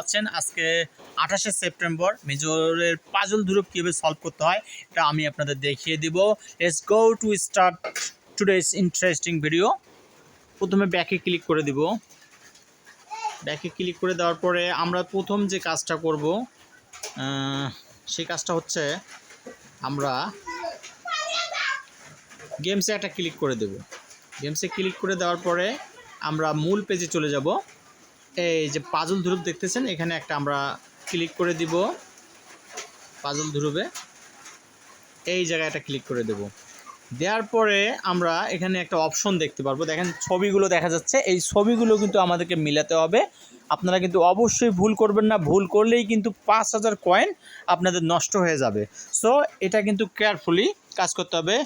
পাচ্ছেন আজকে 28শে September মেজরের puzzle ধ্রুব কীভাবে সলভ করতে হয় এটা আমি আপনাদের দেখিয়ে দিব। Let's go to start today's interesting video. প্রথমে ব্যাকে ক্লিক করে দিব। ব্যাকে ক্লিক করে দেওয়ার পরে আমরা প্রথম যে কাজটা করব সেই কাজটা হচ্ছে আমরা গেমসে একটা ক্লিক করে দেব। গেমসে ক্লিক করে দেওয়ার পরে আমরা মূল পেজে চলে যাব। এই যে পাজল ধ্রুব দেখতেছেন এখানে একটা আমরা ক্লিক করে দিব। পাজল ধ্রুবে এই জায়গায় একটা ক্লিক করে দেব। দেওয়ার পরে আমরা এখানে একটা অপশন দেখতে পারবো। দেখেন ছবিগুলো দেখা যাচ্ছে, এই ছবিগুলো কিন্তু আমাদেরকে মিলাতে হবে। আপনারা কিন্তু অবশ্যই ভুল করবেন না, ভুল করলেই কিন্তু 5000 কয়েন আপনাদের নষ্ট হয়ে যাবে। সো এটা কিন্তু কেয়ারফুলি কাজ করতে হবে।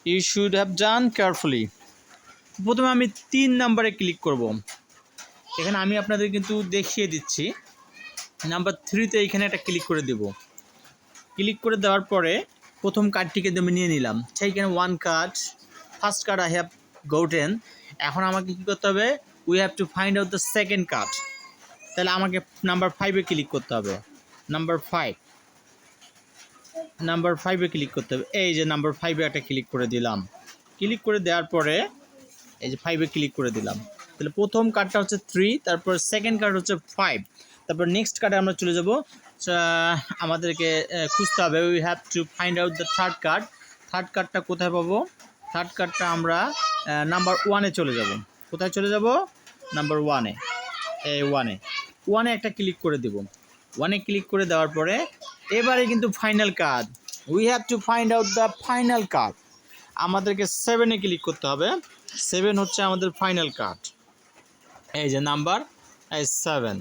You should have done carefully. প্রথমে আমি 3 নাম্বারে ক্লিক করব। এখানে আমি আপনাদের কিন্তু দেখিয়ে দিচ্ছি। নাম্বার 3তে এইখানে একটা ক্লিক করে দেব। ক্লিক করে দেওয়ার পরে প্রথম কার্ডটিকে আমি নিয়ে নিলাম। সেইখানে 1 card, first card I have gotten. এখন আমাকে কী করতে হবে? We have to find out the second card. তাহলে আমাকে নাম্বার 5-এ ক্লিক করতে হবে। নাম্বার 5-এ ক্লিক করতে হবে। এই যে নাম্বার 5-এ একটা ক্লিক করে দিলাম। ক্লিক করে দেওয়ার পরে এই যে 5-এ ক্লিক করে দিলাম। তাহলে প্রথম কার্ডটা হচ্ছে 3, তারপর সেকেন্ড কার্ড হচ্ছে 5, তারপর নেক্সট কার্ডে আমরা চলে যাব। আমাদেরকে খুঁজতে হবে we have to find out the third card. Third কার্ডটা কোথায় পাবো? থার্ড কার্ডটা আমরা নাম্বার 1-এ চলে যাব। কোথায় চলে যাব? নাম্বার 1-এ। এই 1-এ একটা ক্লিক করে দেব। 1-এ ক্লিক করে দেওয়ার পরে এবারে কিন্তু final card, we have to find out the final card. আমাদেরকে 7-এ ক্লিক করতে হবে। 7 হচ্ছে আমাদের ফাইনাল কার্ড। এই যে নাম্বার 7,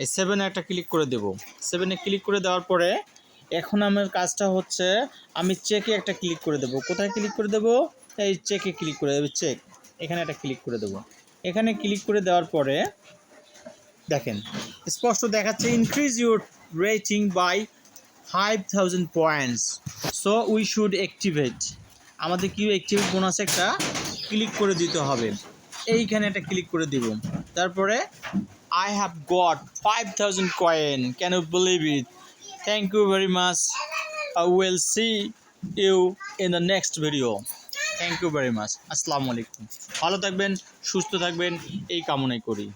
এই 7-এ একটা ক্লিক করে দেব। 7-এ ক্লিক করে দেওয়ার পরে এখন আমার কাজটা হচ্ছে আমি চেকে একটা ক্লিক করে দেব। কোথায় ক্লিক করে দেব? এই চেকে ক্লিক করে দেব। চেক, এখানে একটা ক্লিক করে দেব। এখানে ক্লিক করে দেওয়ার পরে দেখেন স্পষ্ট দেখাচ্ছে increase your rating by 5000 points, so we should activate. আমাদের কি অ্যাক্টিভেট বোনাস একটা ক্লিক করে দিতে হবে। এইখানে একটা ক্লিক করে দিব। তারপরে I have got 5000 coin. Can you believe it? Thank you very much. I will see you in the next video. Thank you very much. আসসালামু আলাইকুম। ভালো থাকবেন, সুস্থ থাকবেন এই কামনাই করি।